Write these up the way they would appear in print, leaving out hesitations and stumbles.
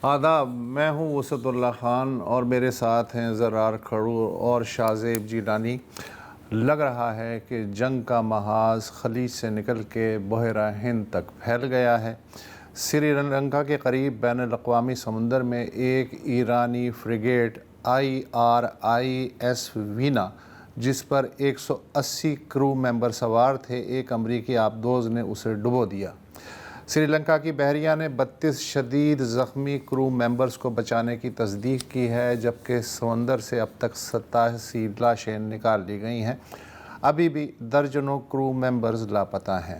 آداب، میں ہوں وسعت اللہ خان اور میرے ساتھ ہیں زرار کھڑو اور شاہزیب جیلانی۔ لگ رہا ہے کہ جنگ کا محاذ خلیج سے نکل کے بحیرہ ہند تک پھیل گیا ہے۔ سری لنکا کے قریب بین الاقوامی سمندر میں ایک ایرانی فریگیٹ IRIS وینا، جس پر 180 کرو ممبر سوار تھے، ایک امریکی آبدوز نے اسے ڈبو دیا۔ سری لنکا کی بحریہ نے 32 شدید زخمی کرو ممبرز کو بچانے کی تصدیق کی ہے، جبکہ سمندر سے اب تک 87 لاشیں نکال لی گئی ہیں۔ ابھی بھی درجنوں کرو ممبرز لاپتہ ہیں۔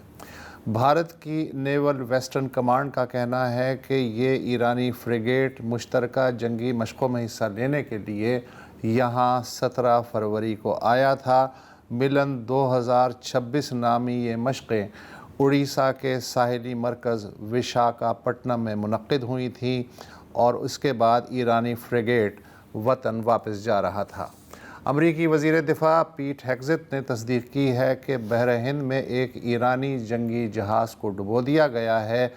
بھارت کی نیول ویسٹرن کمانڈ کا کہنا ہے کہ یہ ایرانی فریگیٹ مشترکہ جنگی مشقوں میں حصہ لینے کے لیے یہاں 17 فروری کو آیا تھا۔ ملن 2026 نامی یہ مشقیں اڑیسہ کے ساحلی مرکز وشاکھاپٹنم میں منعقد ہوئی تھیں اور اس کے بعد ایرانی فریگیٹ وطن واپس جا رہا تھا۔ امریکی وزیر دفاع پیٹ ہیگزیت نے تصدیق کی ہے کہ بحر ہند میں ایک ایرانی جنگی جہاز کو ڈبو دیا گیا ہے۔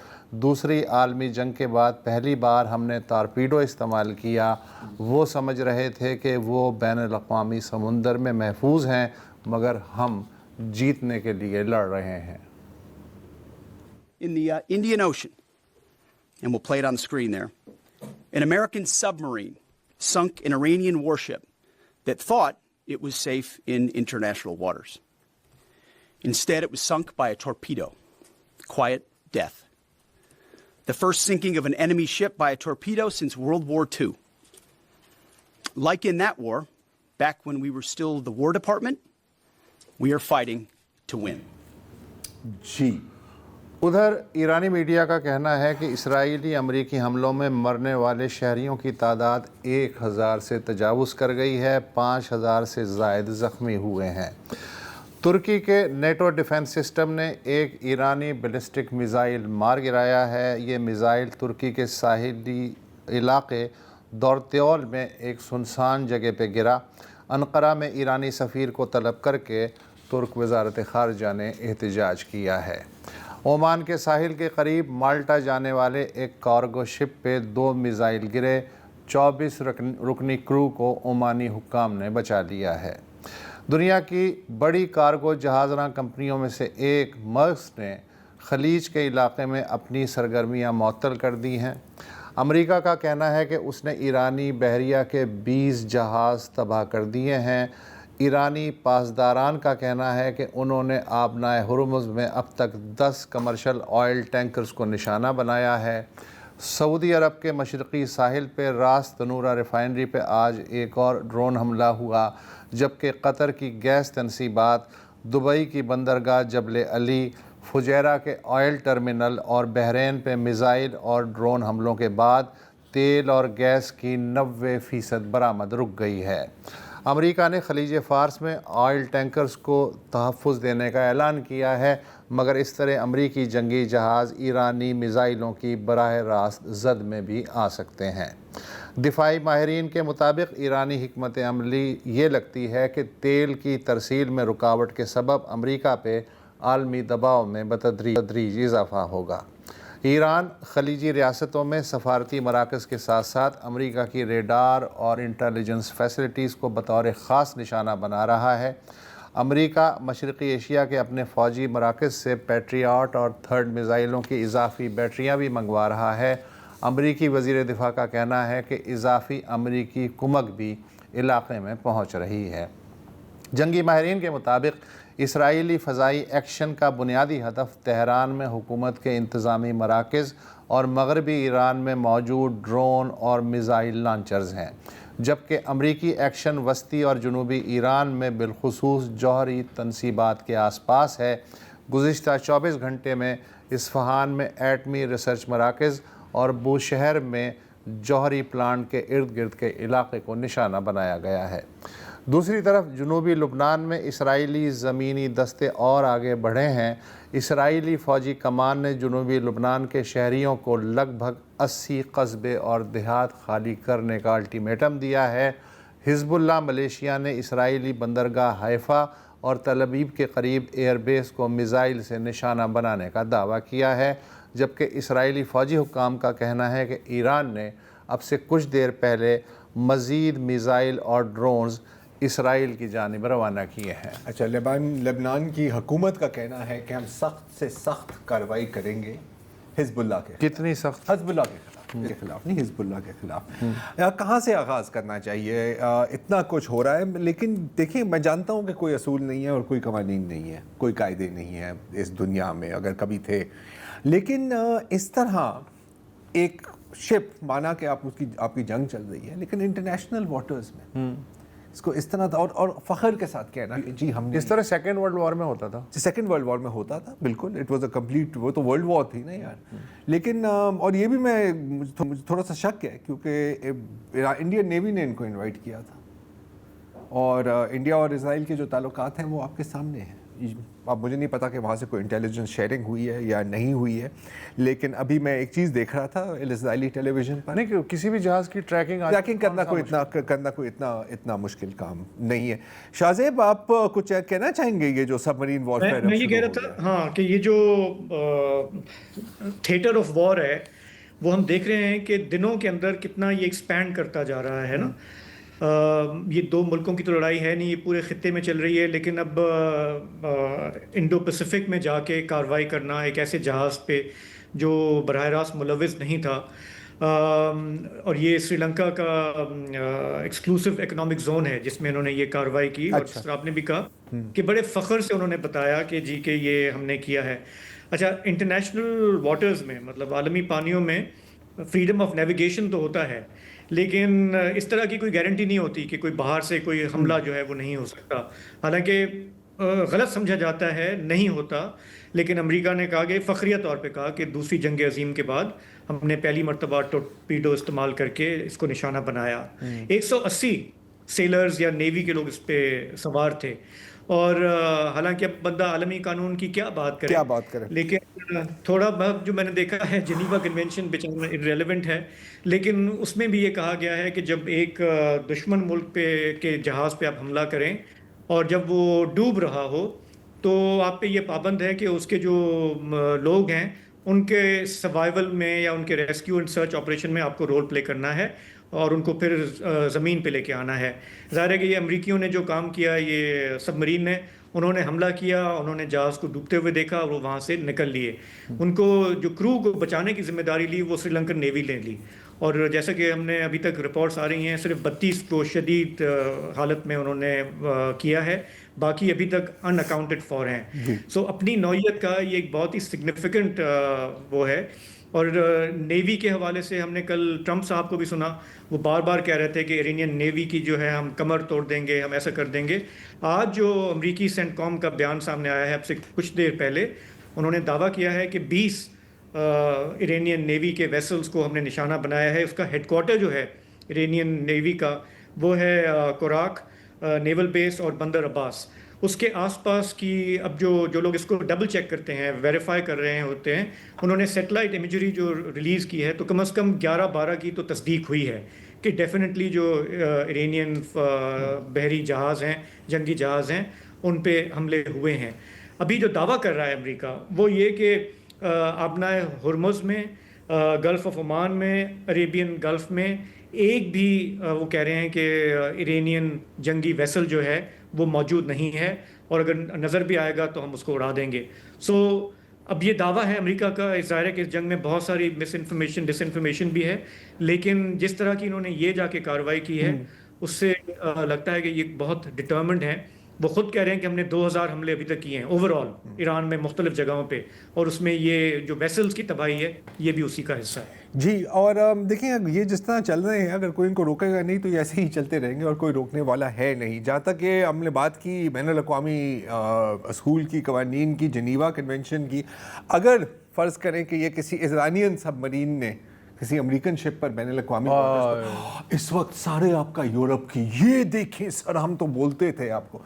دوسری عالمی جنگ کے بعد پہلی بار ہم نے ٹارپیڈو استعمال کیا۔ وہ سمجھ رہے تھے کہ وہ بین الاقوامی سمندر میں محفوظ ہیں، مگر ہم جیتنے کے لیے لڑ رہے ہیں۔ In the Indian Ocean, and we'll play it on the screen there, an American submarine sunk an Iranian warship that thought it was safe in international waters. Instead, it was sunk by a torpedo. Quiet death. The first sinking of an enemy ship by a torpedo since World War II. Like in that war, back when we were still the War Department, we are fighting to win. جی، ادھر ایرانی media کا کہنا ہے کہ اسرائیلی امریکی حملوں میں مرنے والے شہریوں کی تعداد 1000 سے تجاوز کر گئی ہے، 5000 سے زائد زخمی ہوئے ہیں۔ ترکی کے نیٹو ڈیفنس سسٹم نے ایک ایرانی بیلسٹک میزائل مار گرایا ہے۔ یہ میزائل ترکی کے ساحلی علاقے دورتیول میں ایک سنسان جگہ پہ گرا۔ انقرہ میں ایرانی سفیر کو طلب کر کے ترک وزارت خارجہ نے احتجاج کیا ہے۔ عمان کے ساحل کے قریب مالٹا جانے والے ایک کارگو شپ پہ 2 میزائل گرے، 24 رکنی کرو کو عمانی حکام نے بچا لیا ہے۔ دنیا کی بڑی کارگو جہاز راں کمپنیوں میں سے ایک مرسک نے خلیج کے علاقے میں اپنی سرگرمیاں معطل کر دی ہیں۔ امریکہ کا کہنا ہے کہ اس نے ایرانی بحریہ کے 20 جہاز تباہ کر دیے ہیں۔ ایرانی پاسداران کا کہنا ہے کہ انہوں نے آبنائے ہرمز میں اب تک 10 کمرشل آئل ٹینکرز کو نشانہ بنایا ہے۔ سعودی عرب کے مشرقی ساحل پہ راس تنورہ ریفائنری پہ آج ایک اور ڈرون حملہ ہوا، جبکہ قطر کی گیس تنصیبات، دبئی کی بندرگاہ جبل علی، فجیرہ کے آئل ٹرمینل اور بحرین پہ میزائل اور ڈرون حملوں کے بعد تیل اور گیس کی 90% برآمد رک گئی ہے۔ امریکہ نے خلیج فارس میں آئل ٹینکرز کو تحفظ دینے کا اعلان کیا ہے، مگر اس طرح امریکی جنگی جہاز ایرانی میزائلوں کی براہ راست زد میں بھی آ سکتے ہیں۔ دفاعی ماہرین کے مطابق ایرانی حکمت عملی یہ لگتی ہے کہ تیل کی ترسیل میں رکاوٹ کے سبب امریکہ پہ عالمی دباؤ میں بتدریج اضافہ ہوگا۔ ایران خلیجی ریاستوں میں سفارتی مراکز کے ساتھ ساتھ امریکہ کی ریڈار اور انٹیلیجنس فیسلٹیز کو بطور خاص نشانہ بنا رہا ہے۔ امریکہ مشرقی ایشیا کے اپنے فوجی مراکز سے پیٹریاٹ اور تھرڈ میزائلوں کی اضافی بیٹریاں بھی منگوا رہا ہے۔ امریکی وزیر دفاع کا کہنا ہے کہ اضافی امریکی کمک بھی علاقے میں پہنچ رہی ہے۔ جنگی ماہرین کے مطابق اسرائیلی فضائی ایکشن کا بنیادی ہدف تہران میں حکومت کے انتظامی مراکز اور مغربی ایران میں موجود ڈرون اور میزائل لانچرز ہیں، جبکہ امریکی ایکشن وسطی اور جنوبی ایران میں بالخصوص جوہری تنصیبات کے آس پاس ہے۔ گزشتہ 24 گھنٹے میں اصفہان میں ایٹمی ریسرچ مراکز اور بوشہر میں جوہری پلانٹ کے ارد گرد کے علاقے کو نشانہ بنایا گیا ہے۔ دوسری طرف جنوبی لبنان میں اسرائیلی زمینی دستے اور آگے بڑھے ہیں۔ اسرائیلی فوجی کمان نے جنوبی لبنان کے شہریوں کو لگ بھگ 80 قصبے اور دیہات خالی کرنے کا الٹیمیٹم دیا ہے۔ حزب اللہ ملیشیا نے اسرائیلی بندرگاہ حیفا اور تل ابیب کے قریب ایئر بیس کو میزائل سے نشانہ بنانے کا دعویٰ کیا ہے۔ جبکہ اسرائیلی فوجی حکام کا کہنا ہے کہ ایران نے اب سے کچھ دیر پہلے مزید میزائل اور ڈرونز اسرائیل کی جانب روانہ کیے ہیں۔ اچھا، لبنان کی حکومت کا کہنا ہے کہ ہم سخت سے سخت کارروائی کریں گے حزب اللہ کے، کتنی سخت؟ حزب اللہ کے خلاف نہیں، حزب اللہ کے خلاف۔ کہاں سے آغاز کرنا چاہیے؟ اتنا کچھ ہو رہا ہے، لیکن دیکھیں میں جانتا ہوں کہ کوئی اصول نہیں ہے اور کوئی قوانین نہیں ہے، کوئی قاعدے نہیں ہیں اس دنیا میں، اگر کبھی تھے، لیکن اس طرح ایک شپ، مانا کہ آپ کی جنگ چل رہی ہے، لیکن انٹرنیشنل واٹرز میں اس کو اس طرح اور فخر کے ساتھ کہنا کہ جی ہم نے اس طرح سیکنڈ ورلڈ وار میں ہوتا تھا، سیکنڈ ورلڈ وار میں ہوتا تھا، بالکل اٹ واز اے کمپلیٹ، وہ تو ورلڈ وار تھی نا یار۔ لیکن اور یہ بھی مجھے تھوڑا سا شک ہے، کیونکہ انڈین نیوی نے ان کو انوائٹ کیا تھا، اور انڈیا اور اسرائیل کے جو تعلقات ہیں وہ آپ کے سامنے ہیں۔ اب مجھے نہیں پتا کہ وہاں سے کوئی انٹیلیجنس شیئرنگ ہوئی ہے یا نہیں ہوئی ہے، لیکن ابھی میں ایک چیز دیکھ رہا تھا اسرائیلی ٹیلی ویژن پر، نہیں کہ کسی بھی جہاز کی ٹریکنگ کرنا کوئی اتنا مشکل کام نہیں ہے۔ شاہزیب، آپ کچھ کہنا چاہیں گے یہ جو سب مرین وارفیئر؟ میں یہ کہہ رہا تھا ہاں کہ یہ جو تھیٹر آف وار ہے وہ ہم دیکھ رہے ہیں کہ دنوں کے اندر کتنا یہ ایکسپینڈ کرتا جا رہا ہے نا۔ یہ دو ملکوں کی تو لڑائی ہے نہیں، یہ پورے خطے میں چل رہی ہے، لیکن اب انڈو پیسفک میں جا کے کارروائی کرنا ایک ایسے جہاز پہ جو براہ راست ملوث نہیں تھا، اور یہ سری لنکا کا ایکسکلوسیو اکنامک زون ہے جس میں انہوں نے یہ کارروائی کی، اور جس طرح آپ نے بھی کہا کہ بڑے فخر سے انہوں نے بتایا کہ جی کہ یہ ہم نے کیا ہے۔ اچھا، انٹرنیشنل واٹرز میں مطلب عالمی پانیوں میں فریڈم آف نیویگیشن تو ہوتا ہے، لیکن اس طرح کی کوئی گارنٹی نہیں ہوتی کہ کوئی باہر سے کوئی حملہ جو ہے وہ نہیں ہو سکتا، حالانکہ غلط سمجھا جاتا ہے، نہیں ہوتا، لیکن امریکہ نے کہا کہ فخریہ طور پہ کہا کہ دوسری جنگ عظیم کے بعد ہم نے پہلی مرتبہ ٹورپیڈو استعمال کر کے اس کو نشانہ بنایا۔ 180 سیلرز یا نیوی کے لوگ اس پہ سوار تھے، اور حالانکہ اب بندہ عالمی قانون کی کیا بات کرے، لیکن تھوڑا بہت جو میں نے دیکھا ہے جنیوا کنونشن بیچارہ ارریلیونٹ ہے، لیکن اس میں بھی یہ کہا گیا ہے کہ جب ایک دشمن ملک پہ کے جہاز پہ آپ حملہ کریں اور جب وہ ڈوب رہا ہو تو آپ پہ یہ پابند ہے کہ اس کے جو لوگ ہیں ان کے سروائیول میں یا ان کے ریسکیو اینڈ سرچ آپریشن میں آپ کو رول پلے کرنا ہے اور ان کو پھر زمین پہ لے کے آنا ہے۔ ظاہر ہے کہ یہ امریکیوں نے جو کام کیا، یہ سب مرین نے، انہوں نے حملہ کیا، انہوں نے جہاز کو ڈوبتے ہوئے دیکھا اور وہ وہاں سے نکل لیے۔ ان کو جو کرو کو بچانے کی ذمہ داری لی وہ سری لنکن نیوی نے لی، اور جیسا کہ ہم نے ابھی تک رپورٹس آ رہی ہیں صرف 32 کو شدید حالت میں انہوں نے کیا ہے، باقی ابھی تک ان اکاؤنٹڈ فار ہیں۔ سو اپنی نوعیت کا یہ ایک بہت ہی سگنیفیکنٹ وہ ہے۔ اور نیوی کے حوالے سے ہم نے کل ٹرمپ صاحب کو بھی سنا، وہ بار بار کہہ رہے تھے کہ ایرانین نیوی کی جو ہے ہم کمر توڑ دیں گے، ہم ایسا کر دیں گے۔ آج جو امریکی سینٹ کام کا بیان سامنے آیا ہے اب سے کچھ دیر پہلے، انہوں نے دعویٰ کیا ہے کہ 20 ایرانین نیوی کے ویسلز کو ہم نے نشانہ بنایا ہے۔ اس کا ہیڈ کوارٹر جو ہے ایرانین نیوی کا وہ ہے کوراک نیول بیس اور بندر عباس۔ اس کے آس پاس کی اب جو لوگ اس کو ڈبل چیک کرتے ہیں، ویریفائی کر رہے ہوتے ہیں، انہوں نے سیٹلائٹ امیجری جو ریلیز کی ہے تو کم از کم 11-12 کی تو تصدیق ہوئی ہے کہ ڈیفینیٹلی جو ایرانین بحری جہاز ہیں، جنگی جہاز ہیں، ان پہ حملے ہوئے ہیں۔ ابھی جو دعویٰ کر رہا ہے امریکہ وہ یہ کہ آبنائے ہرمز میں، گلف آف عمان میں، عریبین گلف میں ایک بھی وہ کہہ رہے ہیں کہ ایرانین جنگی ویسل جو ہے وہ موجود نہیں ہے، اور اگر نظر بھی آئے گا تو ہم اس کو اڑا دیں گے۔ سو اب یہ دعویٰ ہے امریکہ کا، ظاہر ہے کہ اس جنگ میں بہت ساری مس انفارمیشن ڈس انفارمیشن بھی ہے، لیکن جس طرح کی انہوں نے یہ جا کے کارروائی کی ہے اس سے لگتا ہے کہ یہ بہت ڈٹرمنڈ ہیں۔ وہ خود کہہ رہے ہیں کہ ہم نے 2000 حملے ابھی تک کیے ہیں اوور آل ایران میں مختلف جگہوں پہ، اور اس میں یہ جو ویسلز کی تباہی ہے یہ بھی اسی کا حصہ ہے۔ جی، اور دیکھیں یہ جس طرح چل رہے ہیں، اگر کوئی ان کو روکے گا نہیں تو یہ ایسے ہی چلتے رہیں گے اور کوئی روکنے والا ہے نہیں۔ جہاں تک کہ ہم نے بات کی بین الاقوامی اصول کی، قوانین کی، جنیوا کنونشن کی، اگر فرض کریں کہ یہ کسی ایرانین سب مرین نے کسی امریکن شپ پر بین الاقوامی اس وقت سارے آپ کا یورپ کی، یہ دیکھیں سر ہم تو بولتے تھے آپ کو۔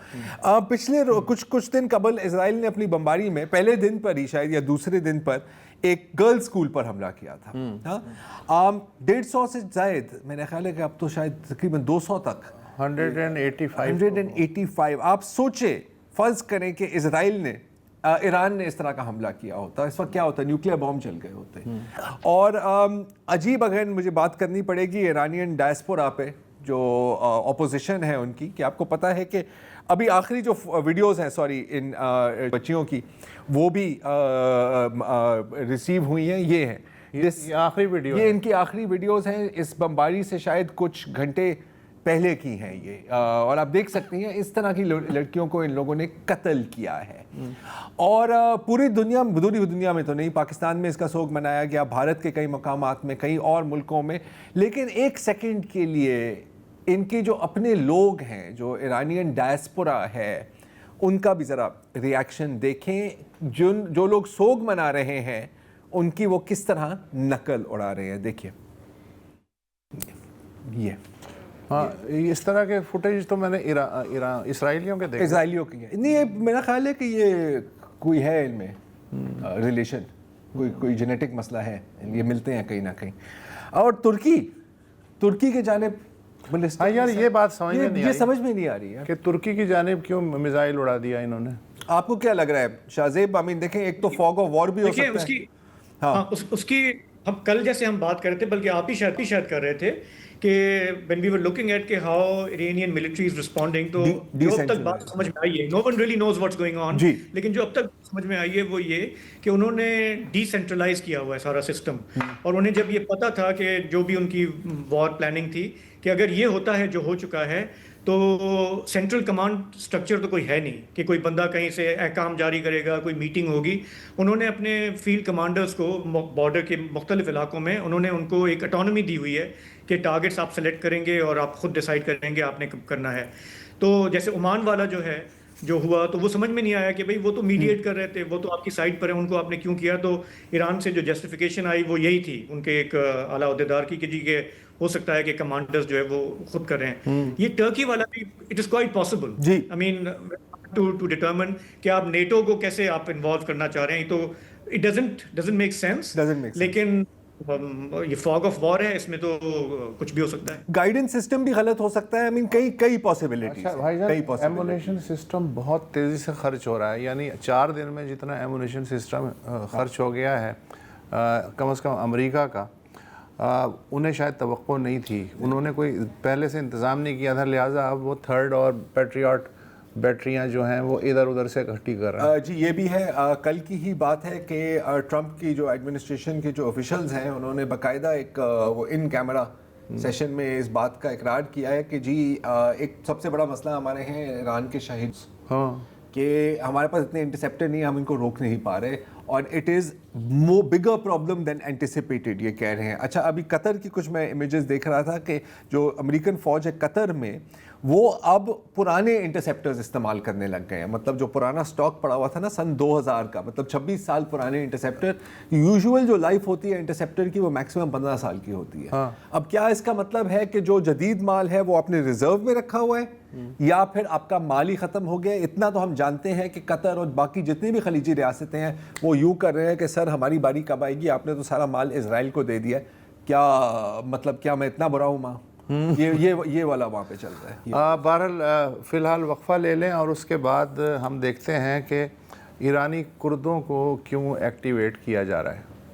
پچھلے کچھ دن قبل اسرائیل نے اپنی بمباری میں پہلے دن پر ہی شاید یا دوسرے دن پر ایک گرل اسکول پر حملہ کیا تھا۔ 150 سے زائد، میرا خیال ہے کہ اب تو شاید تقریباً 200 تک، 185۔ آپ سوچیں، فرض کریں کہ اسرائیل نے ایران نے اس طرح کا حملہ کیا ہوتا، اس وقت کیا ہوتا، نیوکلیئر بام چل گئے ہوتے. اور عجیب اگر مجھے بات کرنی پڑے گی ایرانین ڈائسپورا پہ جو اپوزیشن ہے ان کی، کہ آپ کو پتہ ہے کہ ابھی آخری جو ویڈیوز ہیں ان بچیوں کی وہ بھی ریسیو ہوئی ہیں، یہ ہیں یہ آخری ویڈیو یہ ان کی آخری ویڈیوز ہیں، اس بمباری سے شاید کچھ گھنٹے پہلے کی ہیں یہ، اور آپ دیکھ سکتی ہیں اس طرح کی لڑکیوں کو ان لوگوں نے قتل کیا ہے. اور پوری دنیا میں تو نہیں، پاکستان میں اس کا سوگ منایا گیا، بھارت کے کئی مقامات میں، کئی اور ملکوں میں، لیکن ایک سیکنڈ کے لیے ان کے جو اپنے لوگ ہیں، جو ایرانین ڈائسپورا ہے، ان کا بھی ذرا ریاکشن دیکھیں. جو لوگ سوگ منا رہے ہیں ان کی وہ کس طرح نقل اڑا رہے ہیں. دیکھیے یہ ہاں، اس طرح کے فوٹیج تو میں نے اسرائیلیوں کے دیکھے. اسرائیلیوں کی نہیں، یہ میرا خیال ہے کہ یہ کوئی ہے ان میں ریلیشن، کوئی جینیٹک مسئلہ ہے، یہ ملتے ہیں کہیں نہ کہیں. اور ترکی کے جانب ہاں یار، یہ بات سمجھ میں نہیں یہ سمجھ میں نہیں آ رہی ہے کہ ترکی کی جانب کیوں میزائل اڑا دیا انہوں نے. آپ کو کیا لگ رہا ہے شاہزیب؟ دیکھیں، ایک تو فوگ آف وار بھی ہو دیکھیں سکتا ہے. ہاں اس کی ہم کل جیسے ہم بات کر رہے تھے، بلکہ آپ ہی شاید کر رہے تھے کہ when we were looking at کہ how Iranian military is responding، تو جو اب تک بات سمجھ میں آئی ہے، no one really knows what's going on، لیکن جو اب تک سمجھ میں آئی ہے وہ یہ کہ انہوں نے ڈی سینٹرلائز کیا ہوا ہے سارا سسٹم. اور انہیں جب یہ پتا تھا کہ جو بھی ان کی وار پلاننگ تھی کہ اگر یہ ہوتا ہے جو ہو چکا ہے، تو سینٹرل کمانڈ سٹرکچر تو کوئی ہے نہیں کہ کوئی بندہ کہیں سے احکام جاری کرے گا، کوئی میٹنگ ہوگی. انہوں نے اپنے فیلڈ کمانڈرز کو بارڈر کے مختلف علاقوں میں انہوں نے ان کو ایک اٹانومی دی ہوئی ہے کہ ٹارگٹس آپ سلیکٹ کریں گے اور آپ خود ڈیسائیڈ کریں گے آپ نے کب کرنا ہے. تو جیسے عمان والا جو ہوا تو وہ سمجھ میں نہیں آیا کہ بھئی وہ تو میڈیٹ کر رہے تھے، وہ تو آپ کی سائڈ پر ہیں، ان کو آپ نے کیوں کیا. تو ایران سے جو جسٹیفیکیشن آئی وہ یہی تھی ان کے ایک اعلیٰ عہدیدار کی کہ جی کہ ہو سکتا ہے کہ کمانڈرز جو ہے وہ خود کر رہے ہیں. یہ ٹرکی والا بھی it is quite possible, I mean to determine کہ آپ نیٹو کو کیسے آپ انوالو کرنا چاہ رہے ہیں. تو اٹ ڈزنٹ میک سینس، لیکن یہ فاگ آف وار ہے، اس میں تو کچھ بھی ہو سکتا ہے. گائیڈنس سسٹم بھی غلط ہو سکتا ہے. کئی پاسبلٹیز. بھائی جان، ایمونیشن سسٹم بہت تیزی سے خرچ ہو رہا ہے، یعنی 4 دن میں جتنا ایمونیشن سسٹم خرچ ہو گیا ہے کم از کم امریکہ کا، انہیں شاید توقع نہیں تھی، انہوں نے کوئی پہلے سے انتظام نہیں کیا تھا، لہٰذا اب وہ تھرڈ اور پیٹریاٹ بیٹریاں جو ہیں وہ ادھر ادھر سے اکٹھی کر رہے ہیں. جی یہ بھی ہے. کل کی ہی بات ہے کہ ٹرمپ کی جو ایڈمنسٹریشن کے جو آفیشلز ہیں انہوں نے باقاعدہ ایک وہ ان کیمرہ سیشن میں اس بات کا اقرار کیا ہے کہ جی ایک سب سے بڑا مسئلہ ہمارے ہیں ایران کے شہید، ہاں، کہ ہمارے پاس اتنے انٹرسیپٹر نہیں، ہم ان کو روک نہیں پا رہے، اور it is more bigger problem than anticipated, یہ کہہ رہے ہیں. اچھا، ابھی قطر کی کچھ میں امیجز دیکھ رہا تھا کہ جو امریکن فوج ہے قطر میں، وہ اب پرانے انٹرسیپٹرز استعمال کرنے لگ گئے ہیں. مطلب جو پرانا سٹاک پڑا ہوا تھا نا سن 2000 کا، مطلب 26 سال پرانے انٹرسیپٹر، یوزول جو لائف ہوتی ہے انٹرسیپٹر کی وہ میکسیمم 15 سال کی ہوتی ہے. اب کیا اس کا مطلب ہے کہ جو جدید مال ہے وہ اپنے ریزرو میں رکھا ہوا ہے، یا پھر آپ کا مال ہی ختم ہو گیا؟ اتنا تو ہم جانتے ہیں کہ قطر اور باقی جتنی بھی خلیجی ریاستیں ہیں وہ یوں کر رہے ہیں کہ سر ہماری باری کب آئے گی، آپ نے تو سارا مال اسرائیل کو دے دیا ہے، کیا مطلب کیا میں اتنا برا ہوں ماں؟ یہ والا وہاں پہ چل رہا ہے. بہرحال فی الحال وقفہ لے لیں اور اس کے بعد ہم دیکھتے ہیں کہ ایرانی کردوں کو کیوں ایکٹیویٹ کیا جا رہا ہے.